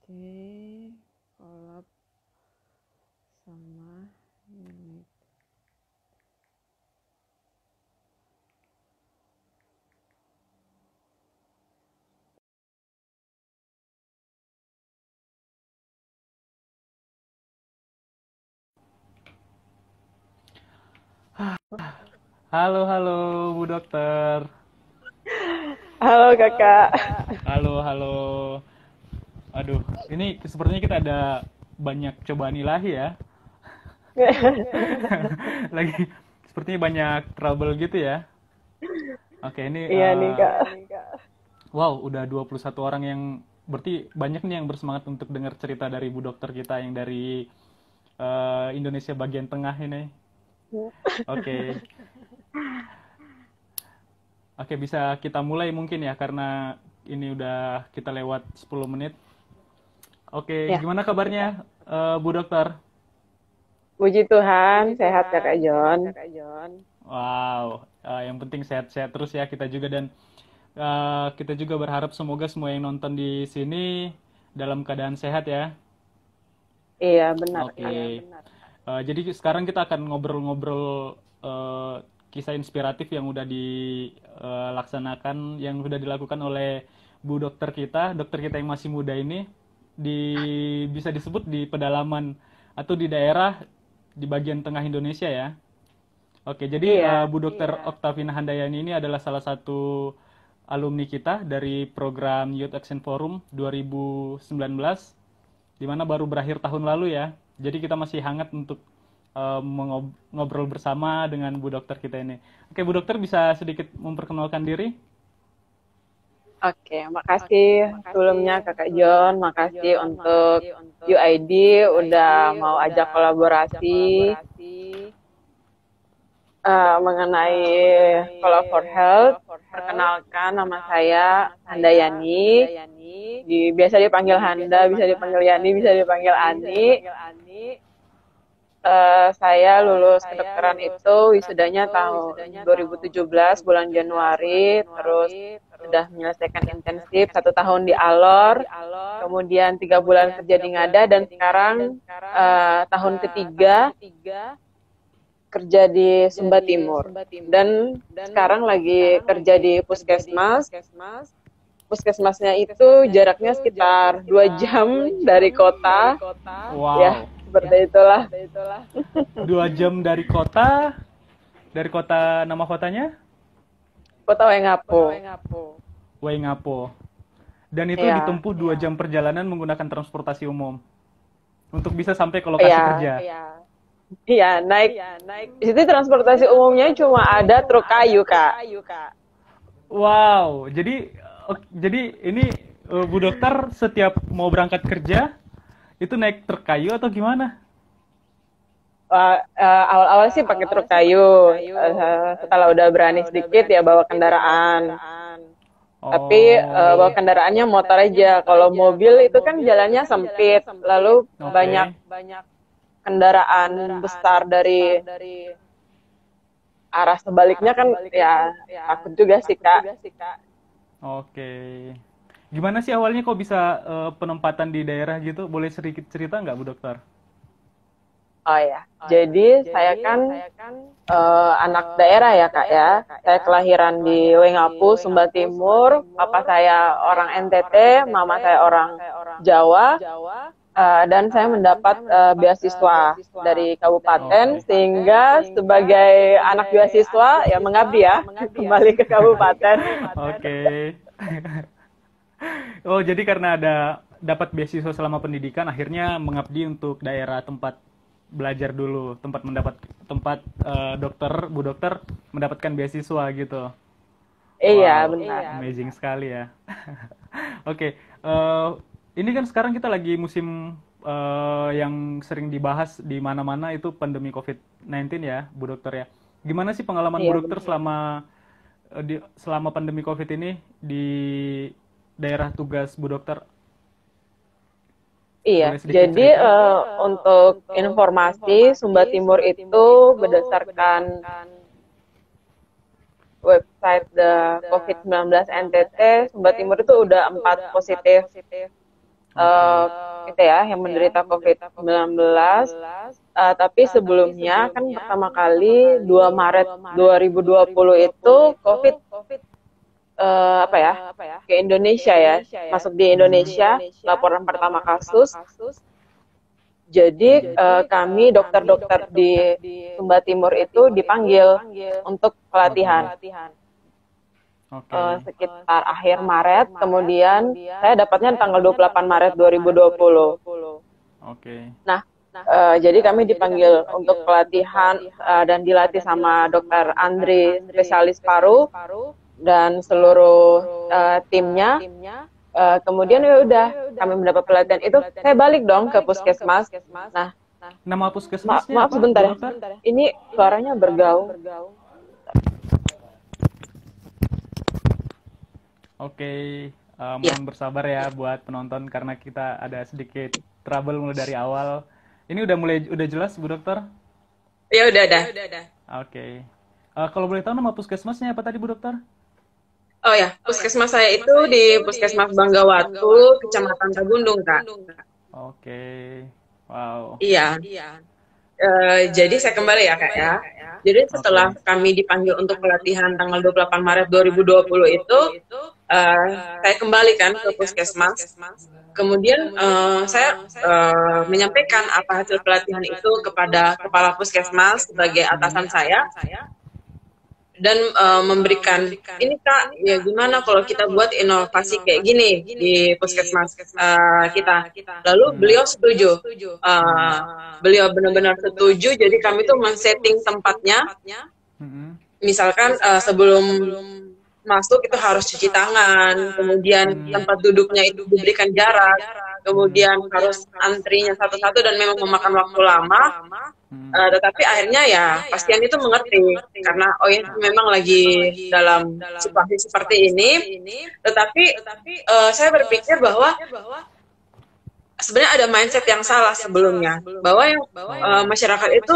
Oke, collab sama unit. Halo, halo, Bu Dokter. Halo kakak. Halo, halo. Aduh, ini sepertinya kita ada banyak cobaan ilahi ya. Lagi sepertinya banyak trouble gitu ya. Oke, ini Iya nih kak. wow, udah 21 orang yang berarti banyak nih yang bersemangat untuk dengar cerita dari Bu Dokter kita yang dari Indonesia bagian tengah ini. Oke. Oke, bisa kita mulai mungkin ya karena ini udah kita lewat 10 menit. Oke, Ya, gimana oke kak. kabarnya Bu Dokter? Puji Tuhan, sehat kakak John. Wow, yang penting sehat-sehat terus ya kita juga dan kita juga berharap semoga semua yang nonton di sini dalam keadaan sehat ya. Iya benar kak. Oke, jadi sekarang kita akan ngobrol-ngobrol kisah inspiratif yang udah dilaksanakan, yang sudah dilakukan oleh Bu dokter kita yang masih muda ini di bisa disebut di pedalaman atau di daerah di bagian tengah Indonesia ya. Oke, jadi Iya. Bu Dokter Oktavina Handayani ini adalah salah satu alumni kita dari program Youth Action Forum 2019, di mana baru berakhir tahun lalu ya. Jadi kita masih hangat untuk ngobrol bersama dengan Bu Dokter kita ini. Oke, Bu Dokter bisa sedikit memperkenalkan diri? Oke, makasih sebelumnya kakak John. Makasih untuk UID udah mau ajak kolaborasi mengenai Call for Health. Perkenalkan nama saya Handayani. Biasa dipanggil Handa, bisa dipanggil Yani, bisa dipanggil Ani. Saya lulus kedokteran itu wisudanya tahun 2017 bulan Januari, terus sudah menyelesaikan intensif 1 tahun di Alor, kemudian 3 bulan kerja di Ngada, dan sekarang tahun ketiga kerja di Sumba Timur. Dan sekarang lagi kerja di Puskesmas. Puskesmasnya itu jaraknya sekitar 2 jam dari kota, ya Wow, seperti itulah. 2 jam dari kota nama kotanya Kota Wengapu. Waingapo. Dan itu Iya, ditempuh 2 jam perjalanan menggunakan transportasi umum untuk bisa sampai ke lokasi iya, kerja. iya, naik. Di situ transportasi umumnya cuma ada truk kayu, Kak. Wow, jadi ini Bu Dokter setiap mau berangkat kerja itu naik truk kayu atau gimana? Awal-awal sih pakai truk kayu. Setelah udah berani sedikit ya bawa kendaraan. Tapi bawa Oh, kendaraannya motor aja. Kalau mobil itu kan jalannya sempit, lalu banyak oke. kendaraan besar dari arah sebaliknya kan ya takut juga sih, Kak. Oke. Gimana sih awalnya kok bisa penempatan di daerah gitu? Boleh sedikit cerita nggak, Bu Dokter? Oh ya, jadi saya kan anak daerah ya kak ya. Saya kelahiran di Wengapu, Sumba Timur. Papa saya orang NTT, mama saya orang Jawa. Dan saya mendapat beasiswa dari kabupaten, Oke. sehingga sebagai anak beasiswa ya mengabdi ya kembali ke kabupaten. Oke. Oh, jadi karena ada dapat beasiswa selama pendidikan, akhirnya mengabdi untuk daerah tempat belajar dulu, tempat dokter, Bu Dokter mendapatkan beasiswa gitu. Iya Wow, benar. amazing sekali ya. Oke, ini kan sekarang kita lagi musim yang sering dibahas di mana-mana itu pandemi COVID-19 ya, Bu Dokter ya. Gimana sih pengalaman Iya Bu Dokter benar. selama pandemi COVID ini di daerah tugas Bu Dokter? Iya, Boleh sedikit jadi cerita? untuk informasi Sumba Timur itu berdasarkan website The COVID-19 NTT, Sumba Timur itu udah 4 positif eh, itu ya yang menderita COVID-19. Tapi sebelumnya kan pertama kali 2 Maret 2020 itu COVID apa ya ke Indonesia ya, masuk di Indonesia, laporan pertama kasus. Jadi kami dokter-dokter di Sumba Timur itu dipanggil untuk pelatihan. Sekitar akhir Maret, kemudian saya dapatnya tanggal 28 Maret 2020. Nah, jadi kami dipanggil untuk pelatihan dan dilatih sama dokter Andri, spesialis paru, dan seluruh timnya. Kemudian ya udah kami mendapat pelatihan itu, saya balik dong ke puskesmas. Nah, nama puskesmasnya maaf apa, sebentar ya. dokter? Ini suaranya bergaung. Mohon bersabar ya buat penonton karena kita ada sedikit trouble mulai dari awal. Ini udah jelas, Bu Dokter? Ya udah. Kalau boleh tahu nama puskesmasnya apa tadi, Bu Dokter? Oh ya, puskesmas saya itu di Puskesmas Banggawatu, Kecamatan Tagundung, Kak. Wow. Iya. Jadi saya kembali ya, Kak ya. Jadi setelah kami dipanggil untuk pelatihan tanggal 28 Maret 2020 itu, saya kembali kan ke puskesmas. Kemudian saya menyampaikan apa hasil pelatihan itu kepada kepala puskesmas sebagai atasan saya. Dan memberikan, ini Kak, ya gimana kalau kita buat inovasi kayak gini di puskesmas kita. Lalu beliau setuju. Beliau benar-benar setuju, jadi kami tuh men-setting tempatnya. Misalkan sebelum masuk itu harus cuci tangan, kemudian tempat duduknya itu diberikan jarak, kemudian harus antrinya satu-satu dan memang memakan waktu lama. Tetapi akhirnya ya pasien itu mengerti karena memang lagi dalam situasi seperti ini. Tetapi saya berpikir bahwa sebenarnya ada mindset yang salah sebelumnya, bahwa yang masyarakat itu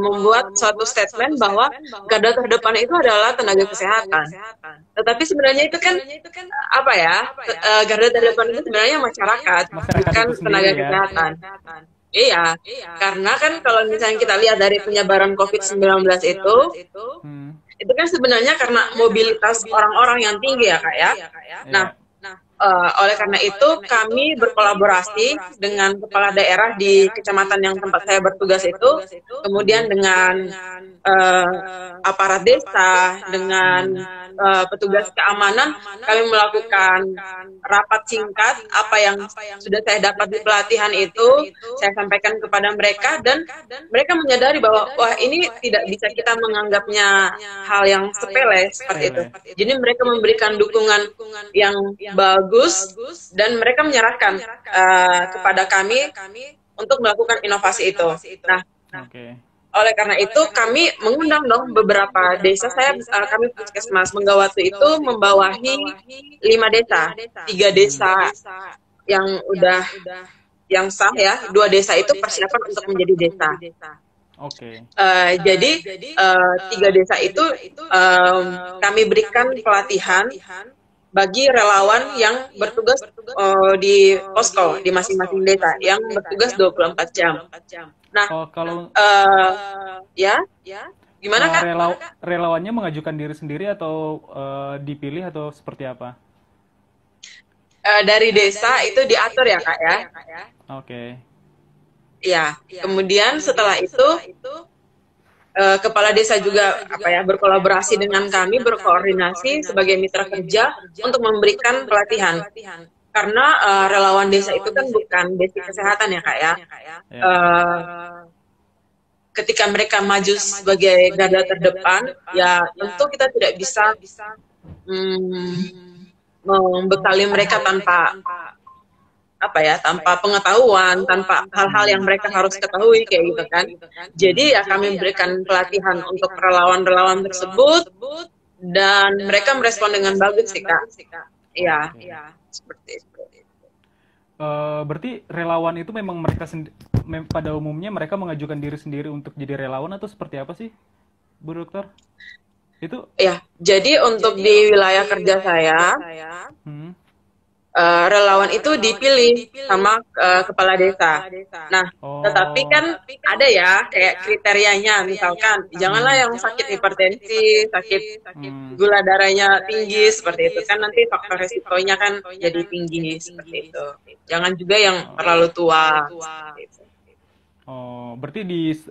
membuat suatu statement bahwa garda terdepan itu adalah tenaga kesehatan. Tetapi sebenarnya itu kan apa ya? Garda terdepan itu sebenarnya masyarakat bukan tenaga kesehatan. Iya, karena kan kalau misalnya kita lihat dari penyebaran COVID-19 itu kan sebenarnya karena mobilitas orang-orang yang tinggi ya Kak ya. Nah, oleh karena itu kami berkolaborasi dengan kepala daerah di kecamatan yang tempat saya bertugas itu, kemudian dengan aparat desa, dengan petugas keamanan, kami melakukan rapat singkat apa yang sudah saya dapat di pelatihan itu, saya sampaikan kepada mereka dan mereka menyadari bahwa wah ini tidak bisa kita menganggapnya hal yang sepele seperti itu. Jadi mereka memberikan dukungan yang bagus dan mereka menyerahkan kepada kami untuk melakukan inovasi itu. Nah, oleh karena itu kami mengundang dong beberapa desa. Kami Puskesmas Banggawatu itu membawahi 5 desa, 3 desa yang yang sah ya, 2 desa itu persiapan untuk menjadi desa. Jadi 3 desa itu kami berikan pelatihan bagi relawan yang bertugas di posko di masing-masing desa yang bertugas 24 jam. Nah, gimana Kak? Relawannya mengajukan diri sendiri atau dipilih atau seperti apa? Dari desa itu diatur ya Kak ya. Ya, kemudian setelah itu kepala desa juga berkolaborasi dengan kami, berkoordinasi sebagai mitra kerja untuk memberikan pelatihan. Karena relawan desa itu kan bukan basic kesehatan ya Kak ya. Ketika mereka maju sebagai garda terdepan, ya tentu kita tidak bisa membekali mereka tanpa pengetahuan, tanpa hal-hal yang mereka harus ketahui kayak gitu kan. Jadi ya kami berikan pelatihan untuk relawan-relawan tersebut dan mereka merespon dengan bagus sih Kak. Iya, seperti itu. Berarti relawan itu memang mereka pada umumnya mereka mengajukan diri sendiri untuk jadi relawan atau seperti apa sih, Bu Dokter? Itu? Ya, jadi untuk di wilayah kerja saya, relawan itu dipilih sama kepala desa. Nah, tetapi Oh. kan ada ya kayak kriterianya, misalkan janganlah yang sakit hipertensi, sakit Hmm. gula darahnya tinggi seperti itu kan nanti faktor resikonya kan jadi tinggi seperti itu. Jangan juga yang terlalu tua seperti itu. Oh, berarti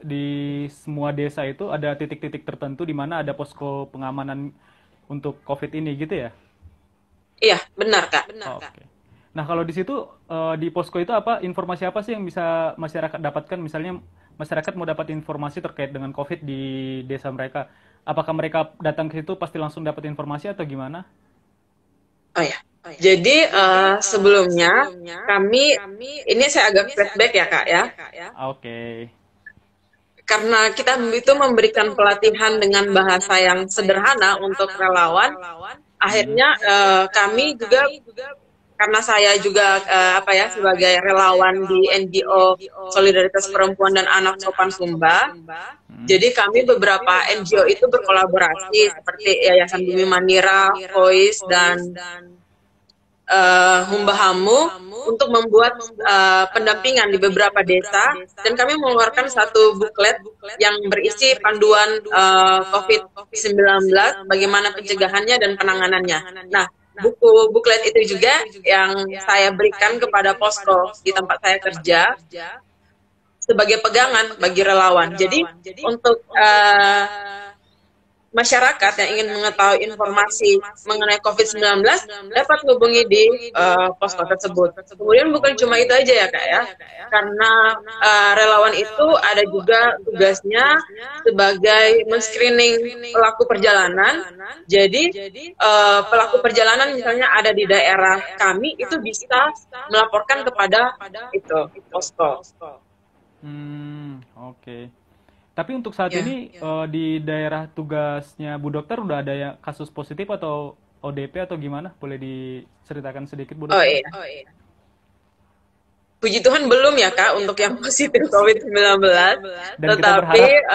di semua desa itu ada titik-titik tertentu di mana ada posko pengamanan untuk COVID ini gitu ya? Iya, benar Kak. Oke. Nah, kalau di situ di posko itu apa informasi apa sih yang bisa masyarakat dapatkan? Misalnya masyarakat mau dapat informasi terkait dengan COVID di desa mereka. Apakah mereka datang ke situ pasti langsung dapat informasi atau gimana? Oh ya. Jadi sebelumnya kami ini saya agak flashback ya Kak ya. Oke. Karena kita itu memberikan pelatihan dengan bahasa yang sederhana untuk relawan, Hmm. akhirnya kami juga karena saya juga sebagai relawan di NGO Solidaritas Perempuan dan Anak Sopan Sumba. Hmm. Jadi kami beberapa NGO itu berkolaborasi seperti Yayasan Bumi Manira, Voice dan Humbahamu untuk membuat pendampingan di beberapa desa dan kami mengeluarkan satu buklet yang berisi panduan COVID-19 bagaimana pencegahannya dan penanganannya. Nah, buku buklet itu juga yang saya berikan kepada posko di tempat saya kerja sebagai pegangan bagi relawan. Jadi untuk masyarakat yang ingin mengetahui informasi mengenai COVID-19 dapat menghubungi di posko tersebut. Kemudian bukan cuma itu aja ya Kak ya, karena relawan itu ada juga tugasnya sebagai men-screening pelaku perjalanan. Jadi pelaku perjalanan misalnya ada di daerah kami itu bisa melaporkan kepada itu posko. Oke. Tapi untuk saat Ya. ini di daerah tugasnya Bu Dokter udah ada ya kasus positif atau ODP atau gimana? Boleh diceritakan sedikit Bu Oh Dokter? iya. Puji Tuhan belum ya Kak untuk yang positif COVID-19, tetapi Dan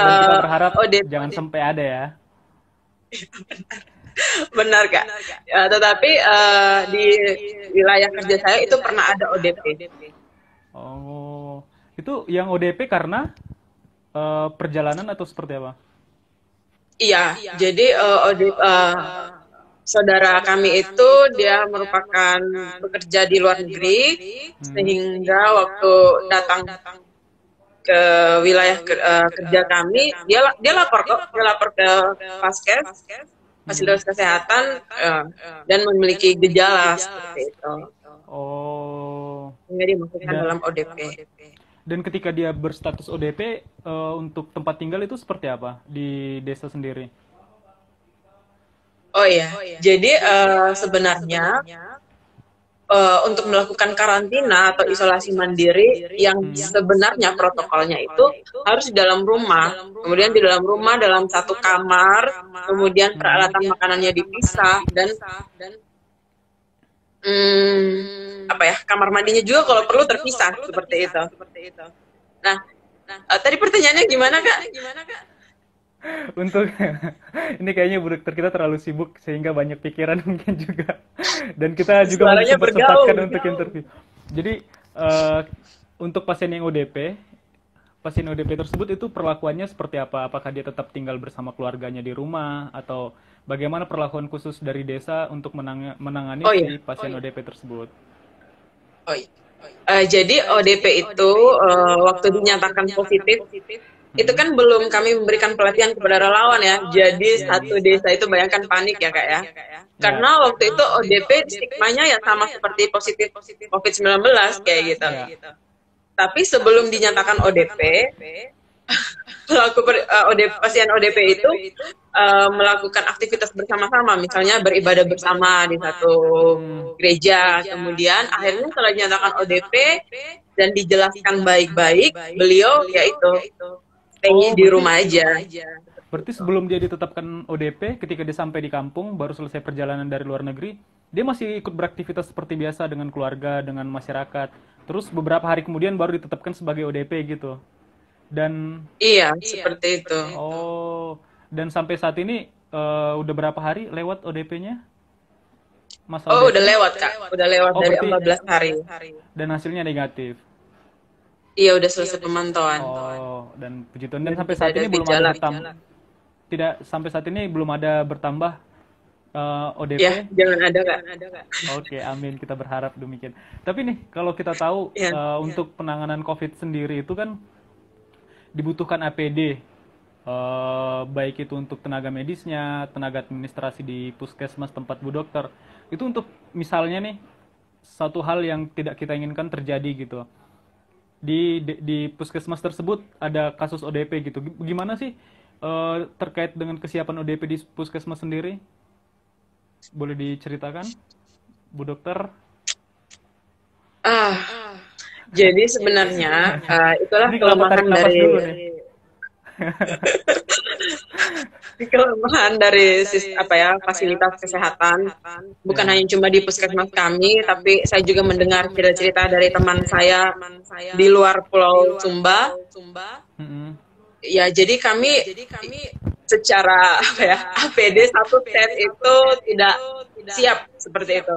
kita berharap ODP jangan sampai ada ya. benar Kak. Tetapi di wilayah kerja saya itu pernah ada ODP. Oh, itu yang ODP karena perjalanan atau seperti apa? Iya, jadi saudara kami itu dia merupakan pekerja di luar negeri, Hmm. sehingga waktu datang ke wilayah kerja kami, dia lapor kok, dia lapor ke Paskes, Hmm. fasilitas kesehatan, dan memiliki gejala seperti itu. Oh, Sehingga dimasukkan dan dalam ODP. dan ketika dia berstatus ODP untuk tempat tinggal itu seperti apa di desa sendiri? Oh iya, jadi sebenarnya untuk melakukan karantina atau isolasi mandiri yang Hmm. sebenarnya protokolnya itu harus di dalam rumah. Kemudian di dalam rumah dalam satu kamar, kemudian Hmm. peralatan makanannya dipisah dan kamar mandinya juga kalau perlu terpisah seperti itu. Nah, tadi pertanyaannya gimana Kak? Untuk ini kayaknya Bu Dokter kita terlalu sibuk sehingga banyak pikiran mungkin juga. Dan kita juga Suaranya sempat-sempatkan bergaul. untuk interview. Jadi untuk pasien ODP tersebut itu perlakuannya seperti apa? Apakah dia tetap tinggal bersama keluarganya di rumah atau bagaimana perlakuan khusus dari desa untuk menangani Oh si iya. pasien ODP tersebut? Oh iya. Jadi ODP itu waktu dinyatakan positif itu Mm-mm. kan belum kami memberikan pelatihan kepada relawan ya. Jadi satu desa itu bayangkan panik ya Kak ya. Ya, Karena waktu itu ODP stigmanya ya sama seperti positif COVID-19 kayak gitu. ya. Tapi sebelum dinyatakan ODP, pasien ODP itu melakukan aktivitas bersama-sama, misalnya beribadah bersama di satu gereja. Kemudian akhirnya setelah dinyatakan ODP dan dijelaskan baik-baik, beliau yaitu stay Oh, di rumah aja. berarti sebelum dia ditetapkan ODP, ketika dia sampai di kampung, baru selesai perjalanan dari luar negeri, dia masih ikut beraktivitas seperti biasa dengan keluarga, dengan masyarakat. Terus beberapa hari kemudian baru ditetapkan sebagai ODP gitu. Dan Iya, seperti itu. oh, dan sampai saat ini udah berapa hari lewat ODP-nya? masa Oh, udah ODP? lewat, Kak. Udah lewat Oh, dari berarti 14 hari. dan hasilnya negatif. Iya, udah selesai pemantauan. Oh, dan puji Tuhan. Dan Dan sampai tidak saat ada ini belum ada gejala. tidak sampai saat ini belum ada bertambah Ya, ODP. jangan ada, Kak. Oke, amin. Kita berharap demikian. Tapi nih, kalau kita tahu Ya. untuk penanganan COVID sendiri itu kan dibutuhkan APD, baik itu untuk tenaga medisnya, tenaga administrasi di puskesmas tempat Bu Dokter. Itu untuk misalnya nih satu hal yang tidak kita inginkan terjadi gitu. Di puskesmas tersebut ada kasus ODP gitu. Gimana sih terkait dengan kesiapan ODP di puskesmas sendiri? Boleh diceritakan, Bu Dokter? Ah, jadi sebenarnya itulah Ini kalau mau tarik kelemahan nafas dari dulu nih. fasilitas kesehatan. Bukan Ya. hanya cuma di puskesmas kami, tapi saya juga mendengar cerita-cerita dari teman saya di luar Pulau Sumba. Mm-mm. Ya, jadi kami secara APD satu set itu tidak siap seperti itu.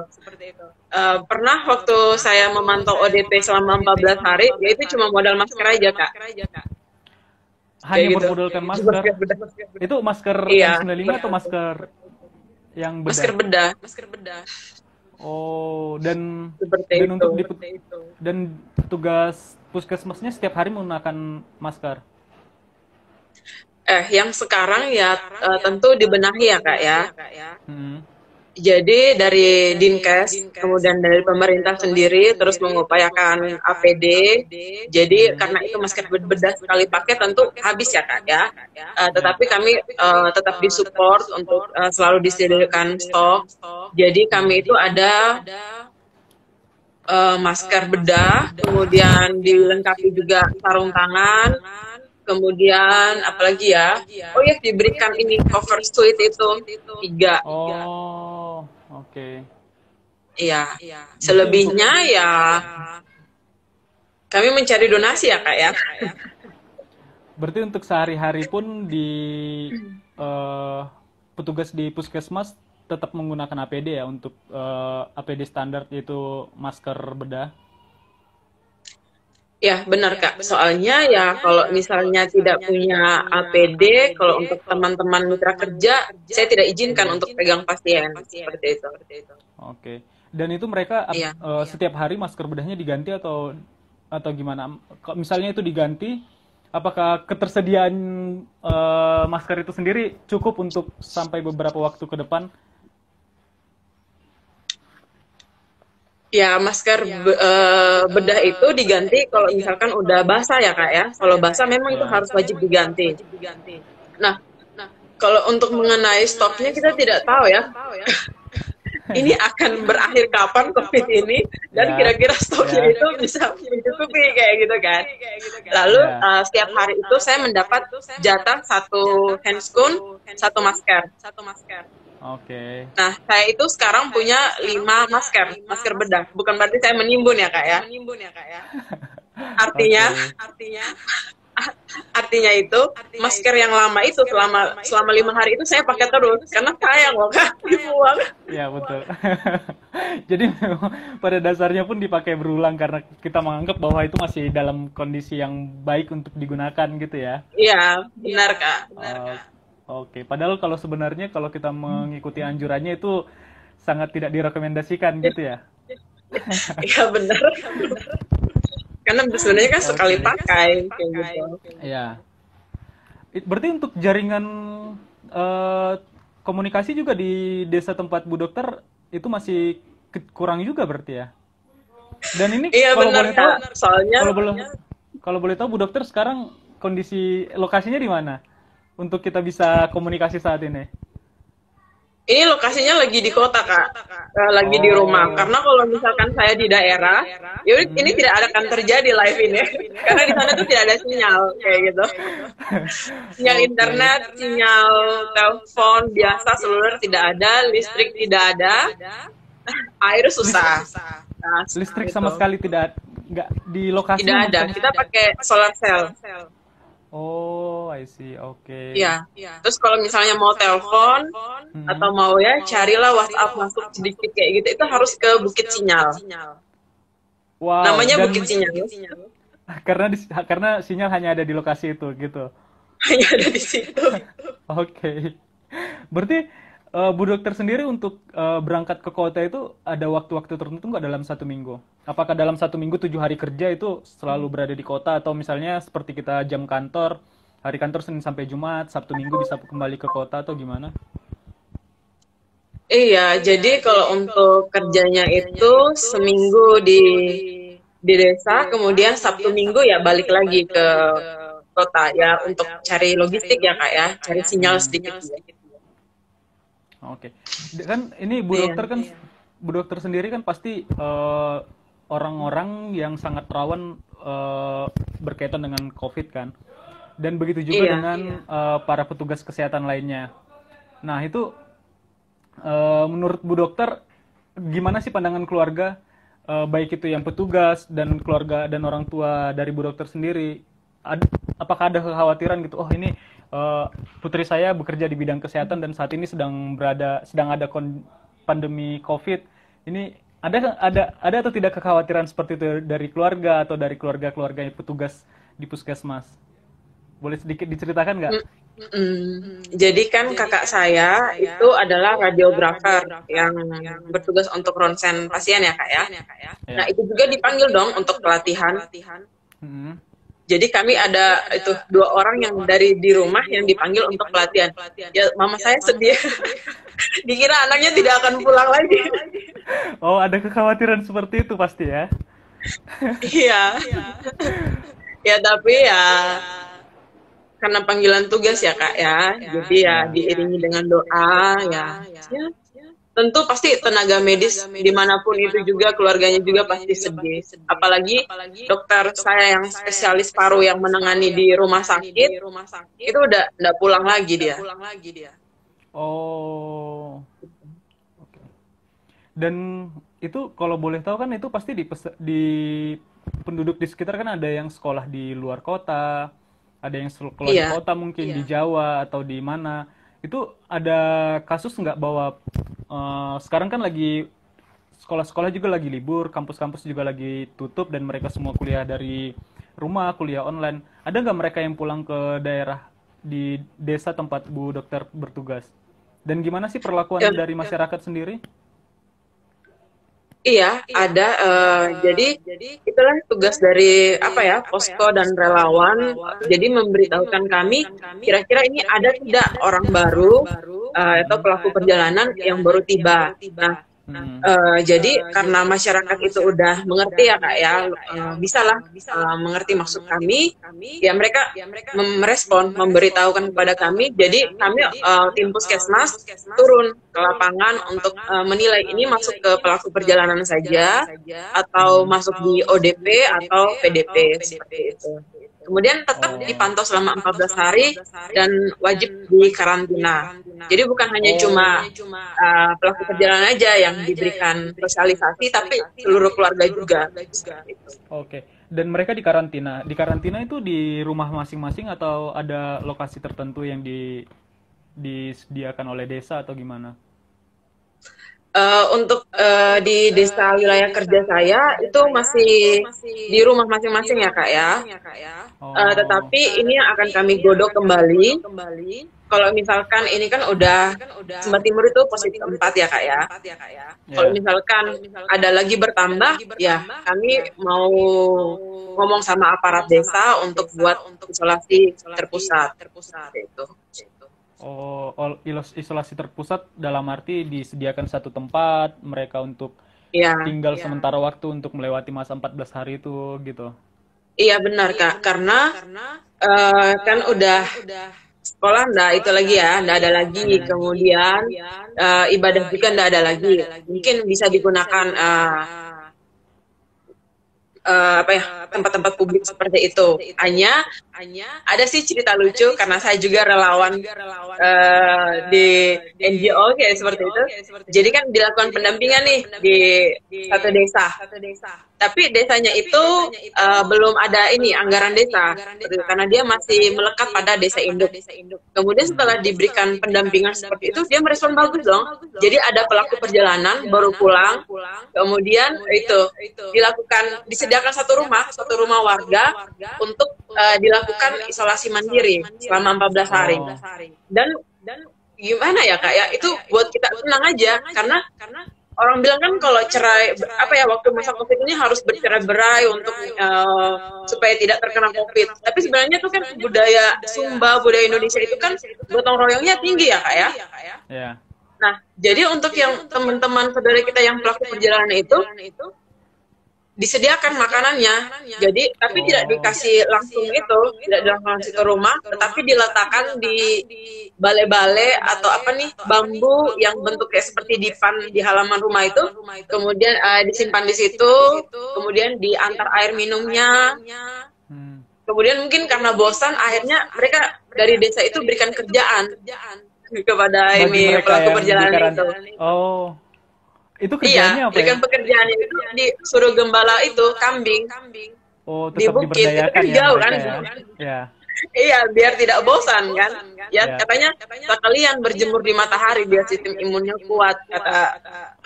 Pernah waktu saya memantau ODP selama 14 hari, yaitu cuma modal masker aja, Kak. Hanya Kayak gitu. bermodalkan masker. Itu masker Iya. N95 atau masker yang Masker bedah? bedah. Oh, dan Seperti dan itu. untuk dan tugas puskesmasnya setiap hari menggunakan masker. Yang sekarang ya tentu dibenahi ya, Kak ya. Mm-mm. Jadi dari Dinkes, kemudian dari pemerintah sendiri terus mengupayakan APD. Jadi karena itu masker bedah sekali pakai tentu habis ya, Kak ya. Tetapi kami tetap disupport untuk selalu disediakan stok. Jadi kami itu ada masker bedah, kemudian dilengkapi juga sarung tangan, kemudian apalagi ya? Oh ya, diberikan ini cover suit itu 3. Oh, oke. Iya. Berarti untuk Selebihnya ya kami mencari donasi ya, Kak ya. berarti untuk sehari-hari pun di petugas di puskesmas tetap menggunakan APD ya untuk APD standar yaitu masker bedah. Ya, benar, Kak. Soalnya ya kalau misalnya tidak punya APD, kalau untuk teman-teman mitra kerja, saya tidak izinkan untuk pegang pasien seperti itu. Oke. Dan itu mereka Iya. setiap hari masker bedahnya diganti atau gimana? Misalnya itu diganti, apakah ketersediaan masker itu sendiri cukup untuk sampai beberapa waktu ke depan? Ya, masker bedah itu diganti kalau misalkan udah basah ya, Kak ya. Kalau basah memang itu harus wajib diganti. Nah, kalau untuk mengenai stoknya kita tidak tahu ya. Ini akan berakhir kapan COVID ini dan kira-kira stoknya itu bisa mencukupi kayak gitu kan. Lalu setiap hari itu saya mendapat jatah 1 handscoon, 1 masker. Oke. Nah, saya itu sekarang punya 5 masker bedah. Bukan berarti saya menimbun ya, Kak ya. Artinya itu masker yang lama itu selama 5 hari itu saya pakai terus karena sayang loh, Kak, dibuang. Ya, betul. Jadi memang pada dasarnya pun dipakai berulang karena kita menganggap bahwa itu masih dalam kondisi yang baik untuk digunakan gitu ya. Iya, benar, Kak. Oke, padahal kalau sebenarnya kalau kita mengikuti anjurannya itu sangat tidak direkomendasikan gitu ya. Iya, benar. Karena sebenarnya kan sekali pakai kayak gitu. Iya. Berarti untuk jaringan komunikasi juga di desa tempat Bu Dokter itu masih kurang juga berarti ya. Dan ini Iya, kalau benar, boleh tahu, Kak. Soalnya kalau boleh tahu Bu Dokter sekarang kondisi lokasinya di mana untuk kita bisa komunikasi saat ini? ini lokasinya lagi di kota, Kak. Lagi di rumah. Karena kalau misalkan saya di daerah, ya ini tidak akan terjadi live ini. Karena di sana tuh tidak ada sinyal kayak gitu. Sinyal internet, sinyal telepon biasa seluler tidak ada, listrik tidak ada, air susah. Nah, Listrik gitu. sama sekali nggak di lokasi Tidak ada. maksudnya? Kita pakai solar cell. Oh, I see. Oke. Iya. Terus kalau misalnya mau telepon atau mau ya carilah WhatsApp masuk sedikit kayak gitu, itu harus ke Bukit Sinyal. Wow, Namanya dan Bukit Sinyal. karena sinyal hanya ada di lokasi itu gitu. Hanya ada di situ. Oke. Berarti Bu Dokter sendiri untuk berangkat ke kota itu ada waktu-waktu tertentu nggak dalam 1 minggu? Apakah dalam 1 minggu 7 hari kerja itu selalu berada di kota atau misalnya seperti kita jam kantor, hari kantor Senin sampai Jumat, Sabtu Minggu bisa kembali ke kota atau gimana? Iya, jadi kalau untuk kerjanya itu seminggu di desa, kemudian Sabtu Minggu ya balik lagi ke kota ya untuk cari logistik ya Kak ya, cari sinyal Hmm. sedikit juga. Oke. Kan ini Bu Iya. Dokter kan Bu Dokter sendiri kan pasti orang-orang yang sangat rawan berkaitan dengan COVID kan. Dan begitu juga Iya. dengan para petugas kesehatan lainnya. Nah, itu menurut Bu Dokter gimana sih pandangan keluarga baik itu yang petugas dan keluarga dan orang tua dari Bu Dokter sendiri? Apakah ada kekhawatiran gitu? Oh, ini putri saya bekerja di bidang kesehatan dan saat ini sedang ada pandemi COVID. Ini ada atau tidak kekhawatiran seperti itu dari keluarga atau dari keluarga-keluarga petugas di puskesmas? Boleh sedikit diceritakan nggak? Jadi kan kakak saya itu adalah radiografer yang bertugas untuk ronsen pasien ya Kak ya. Nah Ya. itu juga dipanggil dong untuk pelatihan. Hmm. Jadi kami ada itu 2 orang yang dari di rumah yang dipanggil untuk pelatihan. Ya mama saya sedih, dikira anaknya tidak akan pulang lagi. Oh, ada kekhawatiran seperti itu pasti ya. Iya, ya tapi ya karena panggilan tugas ya Kak ya, jadi ya Ya. diiringi dengan doa ya. Ya, tentu pasti tenaga medis dimanapun itu juga keluarganya juga pasti sedih. Apalagi dokter saya yang spesialis paru yang menangani di rumah sakit itu udah nggak pulang lagi dia. Oh, oke. Dan itu kalau boleh tahu kan itu pasti di penduduk di sekitar kan ada yang sekolah di luar kota, ada yang sekolah di Iya. kota mungkin di Jawa atau di mana. Itu ada kasus nggak bahwa sekarang kan lagi sekolah-sekolah juga lagi libur, kampus-kampus juga lagi tutup dan mereka semua kuliah dari rumah, kuliah online. Ada nggak mereka yang pulang ke daerah di desa tempat Bu Dokter bertugas? Dan gimana sih perlakuan Ya, dari masyarakat sendiri? iya, ada. Jadi itulah tugas dari apa ya posko dan relawan. Jadi memberitahukan kami kira-kira ini ada tidak orang baru atau pelaku perjalanan yang baru tiba. Nah, Hmm. jadi karena masyarakat itu udah mengerti ya Kak ya, bisalah mengerti maksud kami, ya mereka merespon, memberitahukan kepada kami. Jadi kami tim puskesmas turun ke lapangan untuk menilai ini masuk ke pelaku perjalanan saja atau Hmm. masuk di ODP atau PDP seperti itu. Kemudian tetap dipantau selama 14 hari dan wajib di karantina. Jadi bukan hanya cuma pelaku perjalanan aja yang diberikan sosialisasi, tapi seluruh keluarga juga. Oke. Dan mereka di karantina. Di karantina itu di rumah masing-masing atau ada lokasi tertentu yang disediakan oleh desa atau gimana? Untuk di desa wilayah kerja saya itu masih di rumah masing-masing ya Kak ya. Oh. Tetapi ini yang akan kami godok kembali. Kalau misalkan ini kan udah Sumba Timur itu positif 4 ya Kak ya. Kalau Ya. misalkan ada lagi bertambah, ya kami mau ngomong sama aparat desa untuk buat isolasi terpusat. Itu. Isolasi terpusat dalam arti disediakan satu tempat mereka untuk Iya, tinggal sementara waktu untuk melewati masa 14 hari itu gitu. iya benar Kak. Karena kan udah sekolah ndak itu lagi ya, ndak ada lagi. Kemudian ibadah juga ndak ada lagi. Mungkin bisa digunakan apa ya tempat-tempat publik seperti itu. Hanya ada sih cerita lucu karena saya juga relawan di NGO kayak seperti itu. Jadi kan dilakukan pendampingan nih di satu desa. Tapi desanya itu belum ada ini anggaran desa karena dia masih melekat pada desa induk. Kemudian setelah diberikan pendampingan seperti itu, dia merespon bagus dong. Jadi ada pelaku perjalanan baru pulang, kemudian itu disediakan satu rumah warga untuk dilakukan isolasi mandiri selama 14 hari. Dan gimana ya Kak ya, itu buat kita tenang aja karena orang bilang kan kalau cerai waktu masa Covid ini harus bercerai-berai untuk supaya tidak terkena Covid. Tapi sebenarnya itu kan budaya Sumba, budaya Indonesia itu kan gotong royongnya tinggi ya Kak ya. Yeah. Nah, jadi untuk yang teman-teman saudara kita yang pelaku perjalanan itu disediakan makanannya. Jadi tapi tidak dikasih langsung tidak langsung ke rumah, tetapi diletakkan di balai-balai atau bambu yang bentuknya seperti dipan di halaman rumah itu. Kemudian disimpan di situ, kemudian diantar air minumnya. Kemudian mungkin karena bosan, akhirnya mereka dari desa itu berikan kerjaan kepada pelaku perjalanan itu. Oh. Itu kerjanya apa ya? Pekerjaan itu disuruh gembala itu kambing. Oh, tetap di bukit, diberdayakan ya jauh kan? Ya. Iya, biar tidak bosan kan. Ya, katanya sekalian berjemur di matahari biar sistem imunnya kuat,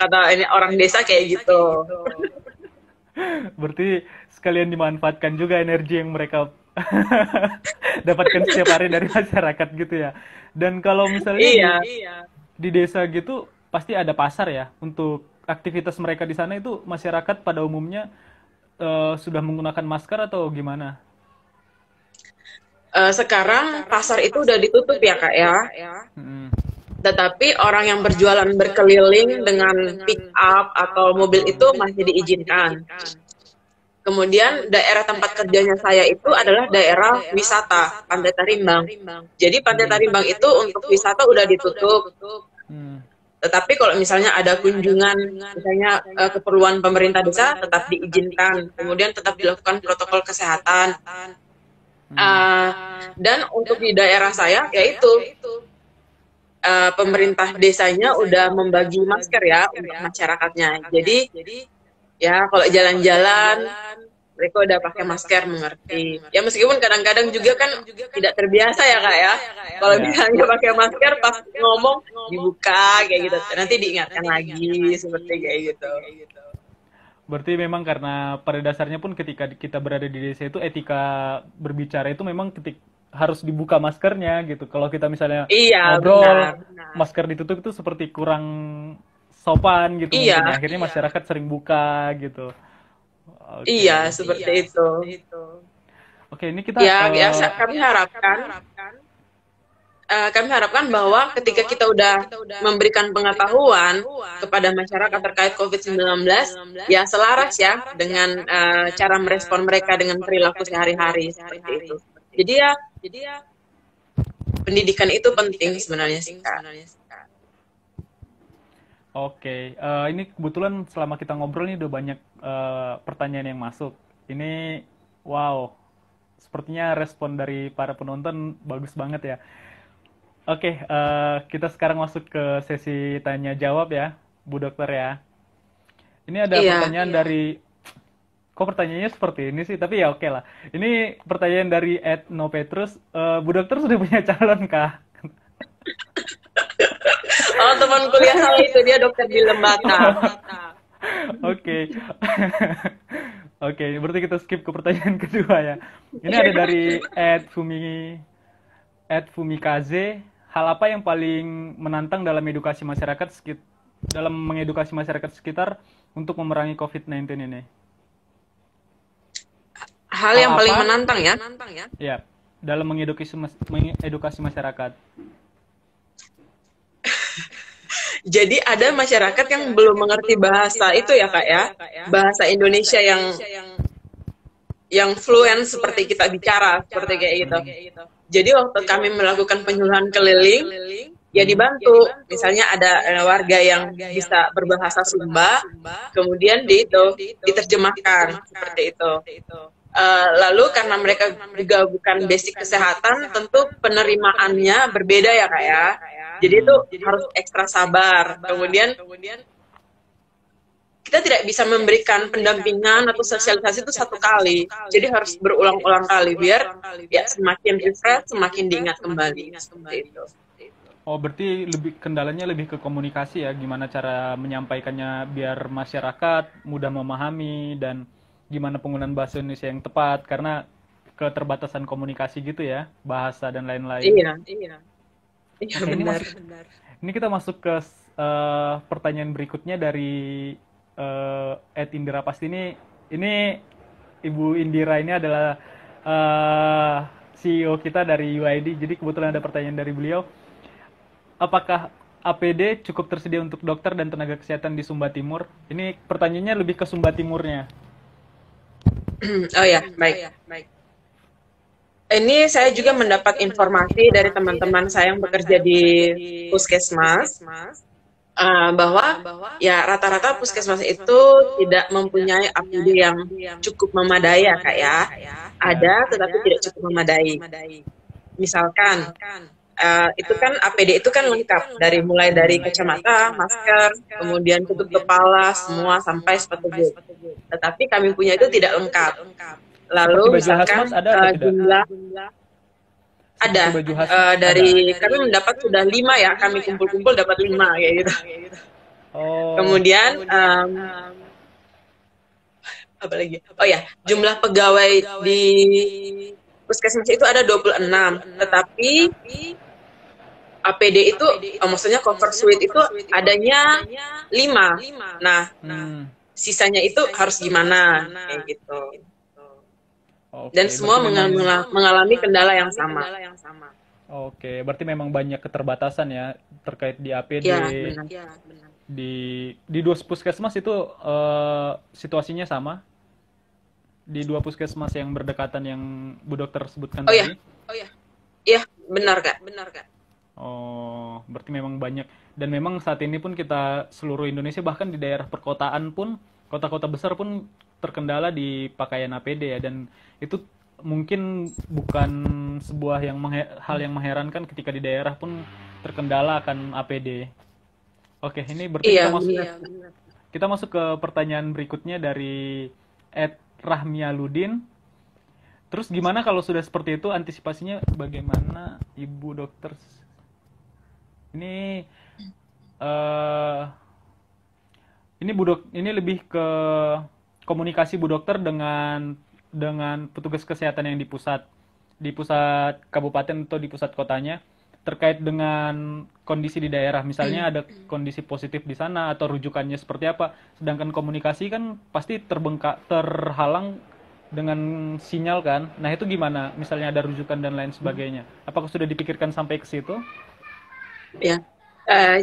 kata ini orang desa kayak gitu. Berarti sekalian dimanfaatkan juga energi yang mereka dapatkan setiap hari dari masyarakat gitu ya. Dan kalau misalnya di desa gitu pasti ada pasar ya untuk aktivitas mereka di sana. Itu masyarakat pada umumnya sudah menggunakan masker atau gimana? Sekarang pasar itu udah ditutup ya Kak ya. Tetapi orang yang berjualan berkeliling dengan pick up atau mobil itu masih diizinkan. Kemudian daerah tempat kerjanya saya itu adalah daerah wisata Pantai Tarimbang. Jadi Pantai Tarimbang itu untuk wisata udah ditutup. Tetapi kalau misalnya ada kunjungan, misalnya keperluan pemerintah desa tetap diizinkan, kemudian tetap dilakukan protokol kesehatan. Dan untuk di daerah saya, yaitu pemerintah desanya udah membagi masker ya untuk masyarakatnya. Jadi ya kalau jalan-jalan mereka udah pakai masker, mengerti. Ya meskipun kadang-kadang juga kan tidak terbiasa ya Kak ya. Kalau misalnya pakai masker pas ngomong dibuka kayak gitu, nanti diingatkan lagi seperti kayak gitu. Berarti memang karena pada dasarnya pun ketika kita berada di desa itu etika berbicara itu memang harus dibuka maskernya gitu. Kalau kita misalnya ngobrol, masker ditutup itu seperti kurang sopan gitu. Mungkin. Akhirnya masyarakat sering buka gitu. Okay. Iya, seperti itu. Oke, ini kita kami harapkan bahwa ketika kita udah memberikan pengetahuan kepada masyarakat terkait COVID-19, ya selaras ya dengan cara merespon mereka dengan perilaku sehari-hari seperti itu. Jadi ya pendidikan itu penting sebenarnya sih Kak. Oke, ini kebetulan selama kita ngobrol nih udah banyak pertanyaan yang masuk. Ini wow, sepertinya respon dari para penonton bagus banget ya. Oke, kita sekarang masuk ke sesi tanya jawab ya, Bu Dokter ya. Ini ada pertanyaan dari, kok pertanyaannya seperti ini sih, tapi ya oke lah. Ini pertanyaan dari @nopetrus, Bu Dokter sudah punya calon kah? Oh, teman kuliah saya itu, dia dokter di Lembata. Oke. Oke, berarti kita skip ke pertanyaan kedua ya. Ini ada dari @fumikaze. Hal apa yang paling menantang dalam mengedukasi masyarakat sekitar untuk memerangi COVID-19 ini? Hal yang paling menantang ya? Ya, dalam mengedukasi masyarakat. Jadi ada masyarakat yang belum mengerti bahasa itu ya Kak ya, bahasa Indonesia yang fluent seperti kita bicara, seperti kayak gitu. Jadi waktu kami melakukan penyuluhan keliling, ya dibantu. Misalnya ada warga yang bisa berbahasa Sumba, kemudian diterjemahkan seperti itu. Lalu karena mereka juga bukan basic kesehatan, tentu penerimaannya berbeda ya Kak ya. Jadi itu harus ekstra sabar. Kemudian kita tidak bisa memberikan pendampingan atau sosialisasi itu satu kali. Jadi harus berulang-ulang kali biar ya semakin refresh, semakin diingat kembali. Seperti itu. Oh, berarti kendalanya lebih ke komunikasi ya, gimana cara menyampaikannya biar masyarakat mudah memahami dan gimana penggunaan bahasa Indonesia yang tepat karena keterbatasan komunikasi gitu ya, bahasa dan lain-lain. Iya, Oke, benar. Ini kita masuk ke pertanyaan berikutnya dari Ed Indira pasti ini Ibu Indira ini adalah CEO kita dari UID, jadi kebetulan ada pertanyaan dari beliau. Apakah APD cukup tersedia untuk dokter dan tenaga kesehatan di Sumba Timur? Ini pertanyaannya lebih ke Sumba Timurnya. Oh ya, baik. Ini saya juga mendapat informasi dari teman-teman saya yang bekerja di puskesmas bahwa ya rata-rata puskesmas itu tidak mempunyai APD yang cukup memadai ya Kak ya. Ada tetapi tidak cukup memadai. Misalkan itu kan APD itu kan lengkap mulai dari kacamata, masker, kemudian tutup kepala semua sampai sepatu boot. Tetapi kami punya itu tidak lengkap. Lalu misalkan jumlah ada dari kami mendapat sudah 5 ya, kami kumpul-kumpul dapat 5 kayak gitu. Kemudian apa lagi? Oh ya, jumlah pegawai di puskesmas itu ada 26, tetapi APD itu maksudnya cover suite itu adanya 5. Nah, sisanya itu harus gimana kayak gitu. Dan semua mengalami kendala yang sama. Oke, berarti memang banyak keterbatasan ya terkait di APD. Ya, benar. Di 2 puskesmas itu situasinya sama? Di 2 puskesmas yang berdekatan yang Bu Dokter sebutkan tadi? Iya, benar Kak. Oh, berarti memang banyak. Dan memang saat ini pun kita seluruh Indonesia bahkan di daerah perkotaan pun, kota-kota besar pun terkendala di pakaian APD ya. Dan itu mungkin bukan sebuah hal yang mengherankan ketika di daerah pun terkendala akan APD. Oke, ini berarti kita masuk ke pertanyaan berikutnya dari Ed Rahmialudin. Terus gimana kalau sudah seperti itu, antisipasinya bagaimana Ibu Dokter? Ini ini lebih ke komunikasi Bu Dokter dengan petugas kesehatan yang di pusat kabupaten atau di pusat kotanya terkait dengan kondisi di daerah. Misalnya ada kondisi positif di sana atau rujukannya seperti apa. Sedangkan komunikasi kan pasti terhalang dengan sinyal kan. Nah, itu gimana? Misalnya ada rujukan dan lain sebagainya. Apakah sudah dipikirkan sampai ke situ? Ya.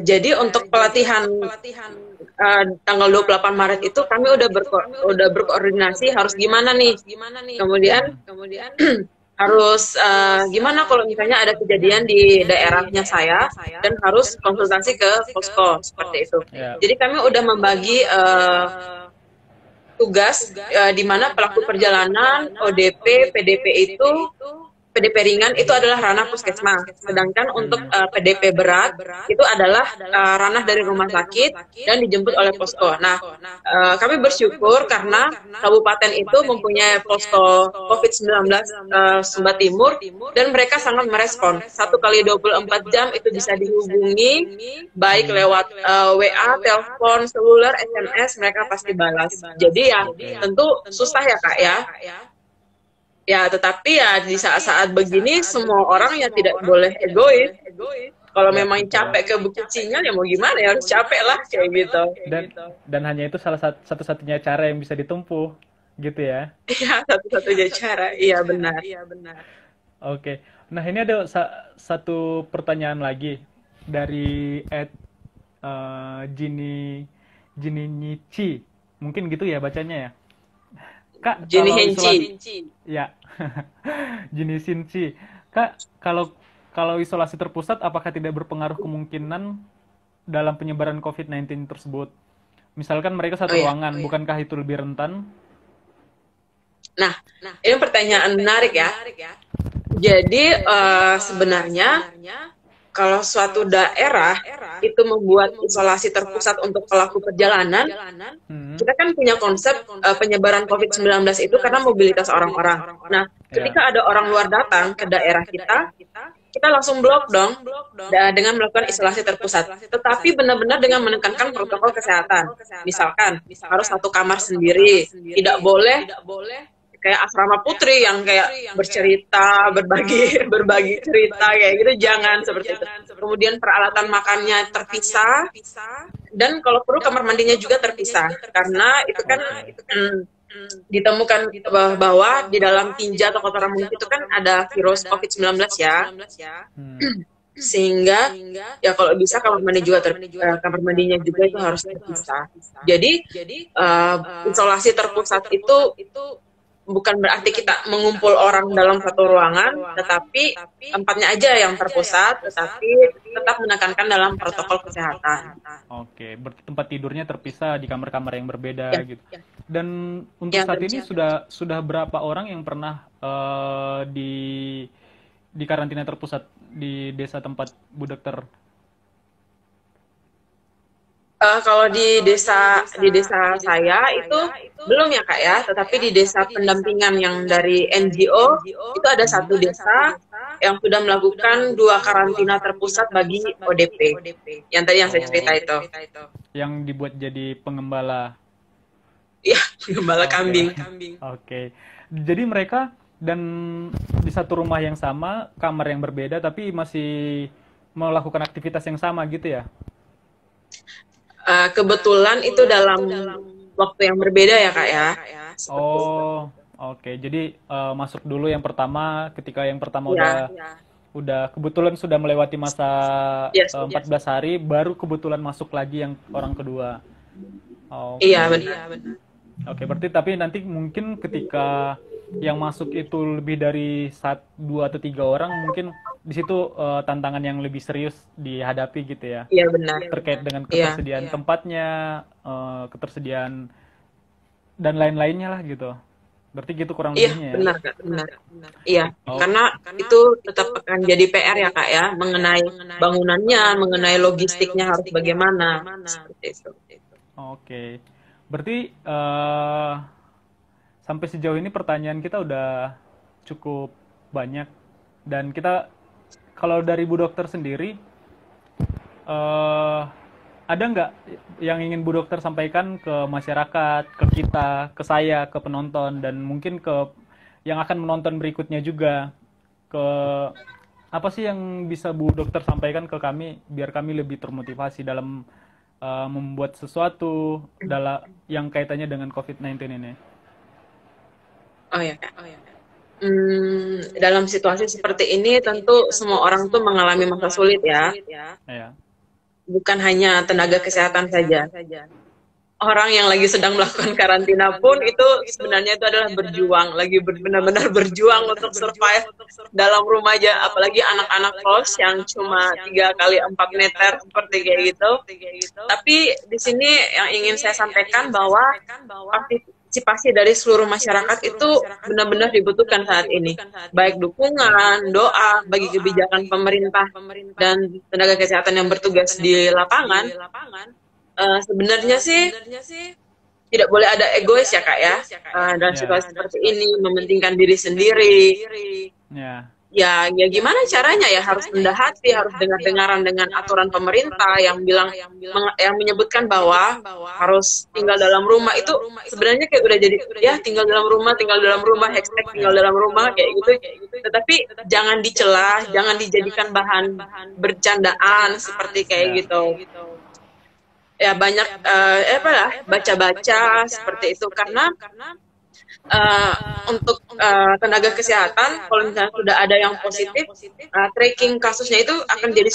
Jadi untuk pelatihan tanggal 28 Maret itu kami udah berkoordinasi harus gimana nih. Kemudian harus gimana kalau misalnya ada kejadian di daerahnya saya dan harus konsultasi ke posko seperti itu. Jadi kami udah membagi tugas di mana pelaku perjalanan, ODP, PDP itu PDP ringan itu adalah ranah puskesmas, sedangkan untuk PDP berat itu adalah ranah dari rumah sakit dan dijemput oleh posko. Nah, kami bersyukur karena kabupaten itu mempunyai posko COVID-19 Sumba Timur dan mereka sangat merespon. 1 kali 24 jam itu bisa dihubungi, baik lewat WA, telepon, seluler, SMS, mereka pasti balas. Jadi ya tentu susah ya Kak ya. Ya, tetapi ya di saat-saat begini semua orang ya tidak boleh egois. Kalau memang capek ke Bukit Singal ya mau gimana ya, harus capek lah kayak gitu. Dan hanya itu salah satu-satunya cara yang bisa ditempuh gitu ya. Iya, satu-satunya cara. Iya, benar. Oke. Nah, ini ada satu pertanyaan lagi dari Jini Nici. Mungkin gitu ya bacanya ya. Kak, Jini Henci. Ya. Jini Sinci. Kak, kalau isolasi terpusat apakah tidak berpengaruh kemungkinan dalam penyebaran COVID-19 tersebut? Misalkan mereka satu ruangan, bukankah itu lebih rentan? Nah, ini pertanyaan menarik ya. Jadi sebenarnya kalau suatu daerah itu membuat isolasi terpusat untuk pelaku perjalanan, kita kan punya konsep penyebaran COVID-19 itu karena mobilitas orang-orang. Nah, ketika ada orang luar datang ke daerah kita langsung blok dong dengan melakukan isolasi terpusat. Tetapi benar-benar dengan menekankan protokol kesehatan. Misalkan harus satu kamar sendiri, tidak boleh kayak asrama putri yang kayak bercerita, berbagi cerita kayak gitu, jangan seperti itu. Kemudian peralatan makannya terpisah, dan kalau perlu kamar mandinya juga terpisah, karena itu kan ditemukan bahwa di dalam tinja atau kotoran mulut itu kan ada virus COVID-19 ya. Sehingga ya kalau bisa kamar mandinya juga itu harus terpisah. Jadi isolasi terpusat itu bukan berarti kita mengumpul orang dalam satu ruangan, tetapi tempatnya aja yang terpusat, tetapi tetap menekankan dalam protokol kesehatan. Oke, tempat tidurnya terpisah di kamar-kamar yang berbeda gitu. Dan untuk saat ini sudah berapa orang yang pernah di karantina terpusat di desa tempat Bu Dokter? Kalau di desa saya itu belum ya Kak ya, tetapi di desa pendampingan yang dari NGO itu ada satu desa yang sudah melakukan 2 karantina terpusat bagi ODP. Yang tadi yang saya cerita itu. Yang dibuat jadi pengembala. Iya, pengembala kambing. Oke. Jadi mereka dan di satu rumah yang sama, kamar yang berbeda, tapi masih melakukan aktivitas yang sama gitu ya? Kebetulan itu dalam waktu yang berbeda ya Kak ya. Oh, oke. Jadi masuk dulu yang pertama, ketika yang pertama udah kebetulan sudah melewati masa 14 hari, baru kebetulan masuk lagi yang orang kedua. Iya benar. Oke, berarti tapi nanti mungkin ketika yang masuk itu lebih dari 2 atau 3 orang, mungkin di situ tantangan yang lebih serius dihadapi gitu ya. Iya benar. Terkait dengan ketersediaan tempatnya, ketersediaan dan lain-lainnya lah gitu. Berarti gitu kurang lebihnya ya. Iya benar. Iya, karena itu tetap akan jadi PR ya Kak ya, mengenai bangunannya, mengenai logistiknya harus bagaimana, seperti itu. Oke. Berarti sampai sejauh ini pertanyaan kita udah cukup banyak, dan kita kalau dari Bu Dokter sendiri ada nggak yang ingin Bu Dokter sampaikan ke masyarakat, ke kita, ke saya, ke penonton, dan mungkin ke yang akan menonton berikutnya juga, ke apa sih yang bisa Bu Dokter sampaikan ke kami biar kami lebih termotivasi dalam membuat sesuatu yang kaitannya dengan COVID-19 ini? Oh ya Kak. Dalam situasi seperti ini tentu semua orang tuh mengalami masa sulit ya. Bukan hanya tenaga kesehatan saja. Orang yang lagi sedang melakukan karantina pun itu sebenarnya itu adalah berjuang, benar-benar berjuang untuk survive dalam rumah aja, apalagi anak-anak kos yang cuma 3x4 meter seperti kayak gitu. Tapi di sini yang ingin saya sampaikan bahwa partisipasi dari seluruh masyarakat itu benar-benar dibutuhkan saat ini. Baik dukungan, doa bagi kebijakan pemerintah dan tenaga kesehatan yang bertugas di lapangan. Sebenarnya sih tidak boleh ada egois ya Kak ya, dalam situasi seperti ini, mementingkan diri sendiri. Ya gimana caranya ya, harus rendah hati, harus dengar-dengaran dengan aturan pemerintah yang menyebutkan bahwa harus tinggal dalam rumah. Itu sebenarnya kayak udah jadi ya tinggal dalam rumah, hashtag tinggal dalam rumah kayak gitu. Tetapi jangan dicela, jangan dijadikan bahan bercandaan seperti kayak gitu. Ya banyak baca-baca seperti itu, karena untuk tenaga kesehatan kalau misalnya sudah ada yang positif, tracking kasusnya itu akan jadi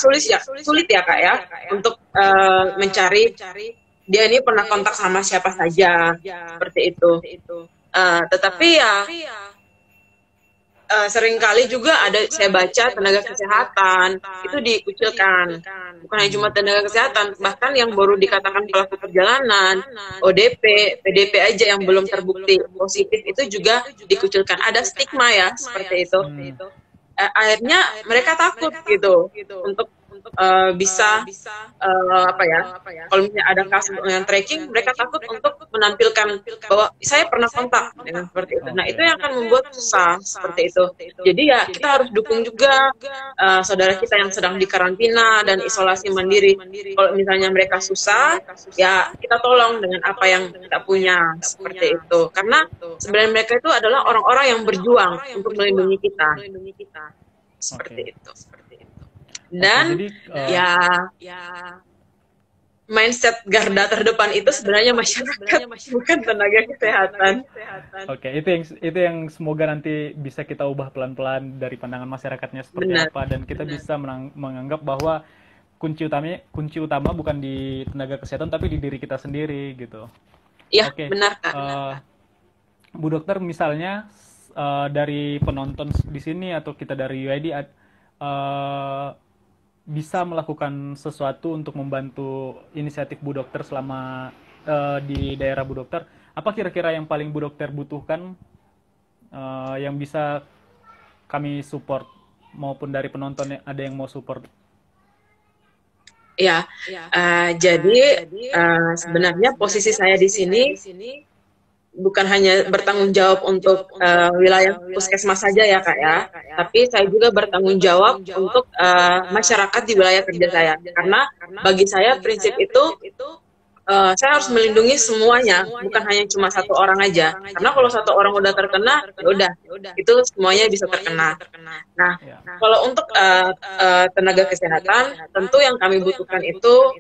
sulit ya Kak ya, untuk mencari dia ini pernah kontak sama siapa saja seperti itu. Tetapi ya seringkali juga ada saya baca tenaga kesehatan itu dikucilkan. Bukan hanya cuma tenaga kesehatan, bahkan yang baru dikatakan pelaku perjalanan, ODP, PDP aja yang belum terbukti positif itu juga dikucilkan. Ada stigma ya seperti itu. Akhirnya mereka takut gitu untuk bisa apa ya, kalau misalnya ada kasus yang tracking, mereka takut untuk menampilkan bahwa saya pernah kontak dengan seperti itu. Nah itu yang akan membuat susah seperti itu. Jadi ya kita harus dukung juga saudara kita yang sedang dikarantina dan isolasi mandiri. Kalau misalnya mereka susah, ya kita tolong dengan apa yang kita punya seperti itu. Karena sebenarnya mereka itu adalah orang-orang yang berjuang untuk melindungi kita. Seperti itu. Dan jadi, ya mindset garda terdepan itu sebenarnya masyarakat, bukan tenaga kesehatan. Oke, itu yang semoga nanti bisa kita ubah pelan-pelan dari pandangan masyarakatnya seperti apa, dan kita bisa menganggap bahwa kunci utama bukan di tenaga kesehatan tapi di diri kita sendiri gitu. Iya, Oke. benar Kak. Bu Dokter, misalnya dari penonton di sini atau kita dari UID bisa melakukan sesuatu untuk membantu inisiatif Bu Dokter selama di daerah Bu Dokter. Apa kira-kira yang paling Bu Dokter butuhkan yang bisa kami support, maupun dari penonton ada yang mau support? Ya, jadi sebenarnya posisi saya di sini bukan hanya bertanggung jawab untuk wilayah puskesmas saja ya Kak ya, tapi saya juga bertanggung jawab untuk masyarakat di wilayah kerja saya. Karena bagi saya prinsip itu saya harus melindungi semuanya, bukan hanya cuma satu orang aja. Karena kalau satu orang udah terkena, ya udah itu semuanya bisa terkena. Nah, kalau untuk tenaga kesehatan, tentu yang kami butuhkan itu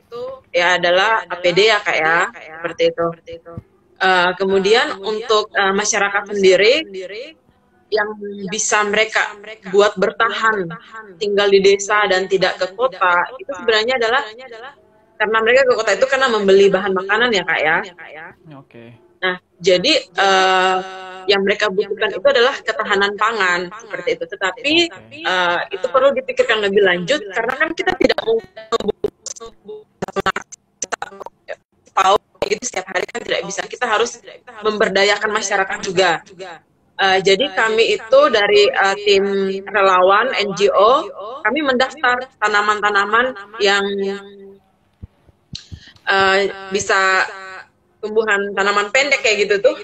ya adalah APD ya Kak ya, seperti itu. Kemudian untuk masyarakat sendiri yang bisa mereka buat bertahan tinggal di desa dan tidak ke kota, itu sebenarnya adalah karena mereka ke kota itu karena membeli bahan makanan ya Kak ya. Oke. Nah, jadi yang mereka butuhkan itu adalah ketahanan pangan seperti itu. Tetapi itu perlu dipikirkan lebih lanjut karena kan kita tidak mau tahu gitu setiap hari kan tidak bisa. Kita harus memberdayakan masyarakat juga. Jadi kami itu dari tim relawan NGO, kami mendaftar tanaman-tanaman yang bisa tumbuhan tanaman pendek kayak gitu tuh.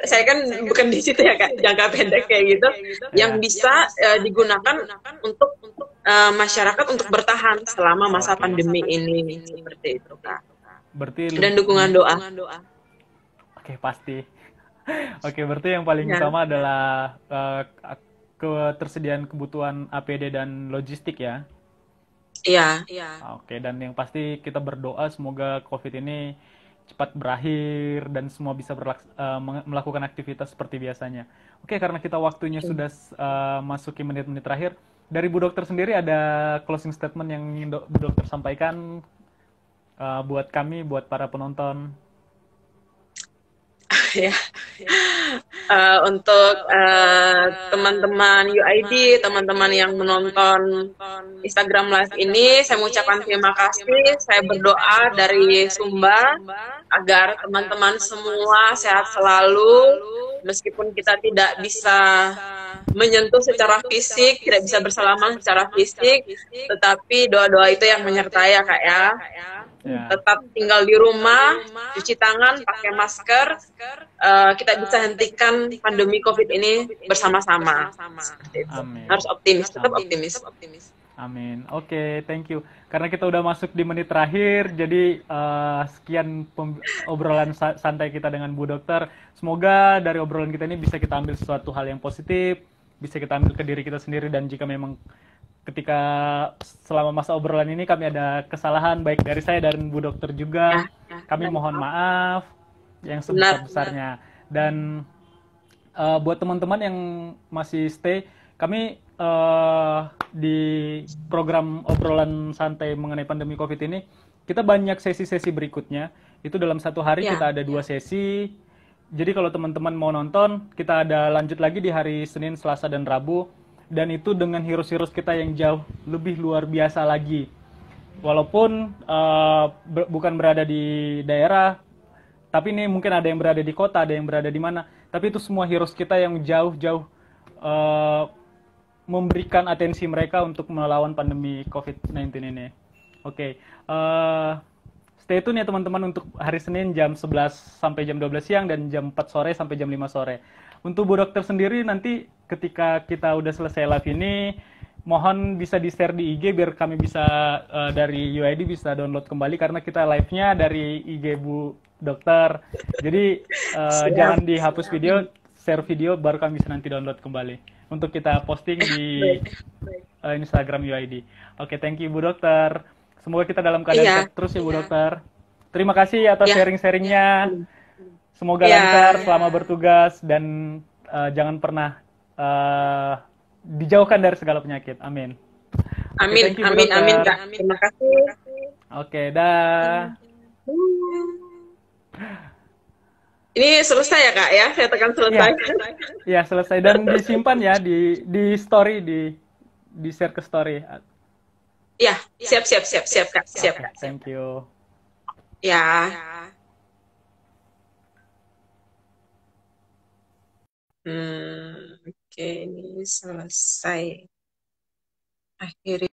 Saya kan bukan di situ ya Kak, jangka pendek kayak gitu, yang bisa digunakan untuk masyarakat untuk bertahan selama masa pandemi ini seperti itu Kak. Berarti dan dukungan doa. Oke, pasti. Oke, berarti yang paling utama adalah ketersediaan kebutuhan APD dan logistik ya. Iya. Oke, dan yang pasti kita berdoa semoga COVID ini cepat berakhir dan semua bisa melakukan aktivitas seperti biasanya. Oke, karena kita waktunya sudah masuki menit-menit terakhir, dari Bu Dokter sendiri ada closing statement yang ingin Bu Dokter sampaikan buat kami, buat para penonton? Ya, untuk teman-teman UID, teman-teman yang menonton Instagram Live ini, saya mengucapkan terima kasih. Saya berdoa dari Sumba agar teman-teman semua sehat selalu, meskipun kita tidak bisa menyentuh secara fisik, tidak bisa bersalaman secara fisik, tetapi doa-doa itu yang menyertai ya Kak ya. Tetap tinggal di rumah, cuci tangan, pakai masker, kita bisa hentikan pandemi COVID ini bersama-sama. Amin. Harus optimis, tetap optimis. Amin. Oke, thank you. Karena kita udah masuk di menit terakhir, jadi sekian obrolan santai kita dengan Bu Dokter. Semoga dari obrolan kita ini bisa kita ambil sesuatu hal yang positif, bisa kita ambil ke diri kita sendiri, dan jika memang ketika selama masa obrolan ini kami ada kesalahan baik dari saya dan Bu Dokter juga, kami mohon maaf yang sebesar-besarnya. Dan buat teman-teman yang masih stay, kami di program obrolan santai mengenai pandemi COVID ini, kita banyak sesi-sesi berikutnya. Itu dalam satu hari kita ada 2 sesi. Jadi kalau teman-teman mau nonton, kita ada lanjut lagi di hari Senin, Selasa, dan Rabu. Dan itu dengan heroes-heroes kita yang jauh lebih luar biasa lagi. Walaupun bukan berada di daerah, tapi ini mungkin ada yang berada di kota, ada yang berada di mana. Tapi itu semua heroes kita yang jauh-jauh eh, memberikan atensi mereka untuk melawan pandemi COVID-19 ini. Oke, stay tune ya teman-teman untuk hari Senin jam 11 sampai jam 12 siang dan jam 4 sore sampai jam 5 sore. Untuk Bu Dokter sendiri nanti ketika kita udah selesai live ini, mohon bisa di-share di IG biar kami bisa dari UID bisa download kembali karena kita live-nya dari IG Bu Dokter. Jadi Siap. jangan dihapus video, share video baru kami bisa nanti download kembali untuk kita posting di Baik. Instagram UID. Oke, thank you Bu Dokter. Semoga kita dalam keadaan Iya, sehat terus ya Bu Dokter. Terima kasih atas ya, sharing-sharingnya. Semoga lancar ya, selama bertugas dan jangan pernah dijauhkan dari segala penyakit. Amin. Oke, amin, thank you Bu amin, amin, Dokter. Kak. Terima kasih. Oke, dah. Ini selesai ya, Kak, ya? Saya tekan Iya, selesai. iya selesai dan disimpan ya di story di share ke story. Ya, siap, siap, siap, siap, Kak, siap, Oke, Kak. thank you. Ya, oke, ini selesai. Akhiri.